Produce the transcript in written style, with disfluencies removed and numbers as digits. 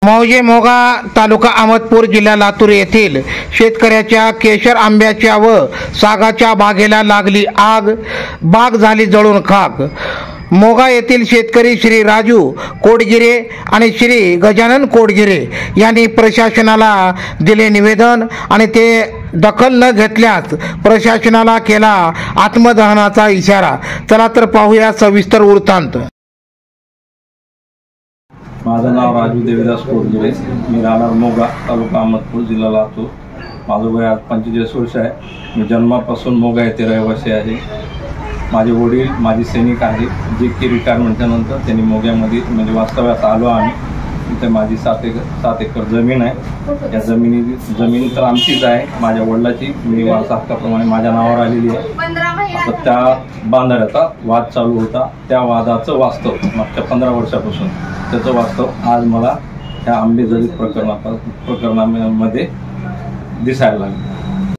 मौजे मोगा तालुका अहमदपूर जिल्हा लातूर येथील शेतकऱ्याच्या केशर आंब्याच्या व सागाच्या बागेला लागली आग, बाग झाली जळून खाक। मोगा येथील शेतकरी श्री राजू कोडगिरे आणि श्री गजानन कोडगिरे यांनी प्रशासनाला दिले निवेदन आणि ते दखल न घेतल्यास प्रशासनाला केला आत्मदहनाचा इशारा। चला तर पाहूया सविस्तर वृत्तांत। माझं नाव राजू देवीदास कोडगिरे, मी राहणार मोगा तालुका अहमदपूर जिल्हा लातूर। माझं वय 45 वर्ष आहे। मी जन्मापासून मोगा येथे रहिवासी आहे। माझे वडील माजी सैनिक आहेत, जे की रिटायरमेंटच्या नंतर त्यांनी मोग्यामध्ये म्हणजे वास्तव्यास आलो आम्ही। इथे माझी 7 एकर जमीन आहे। या जमीन तर आमचीच आहे, माझ्या वडिलाची। मी वारसा हक्काप्रमाणे माझ्या नावावर आलेली आहे। आता त्या बांधाऱ्याचा वाद चालू होता, त्या वादाचं वास्तव मागच्या 15 वर्षापासून त्याचं वास्तव आज मला ह्या आंबेजळीत प्रकरणामध्ये दिसायला लागलं।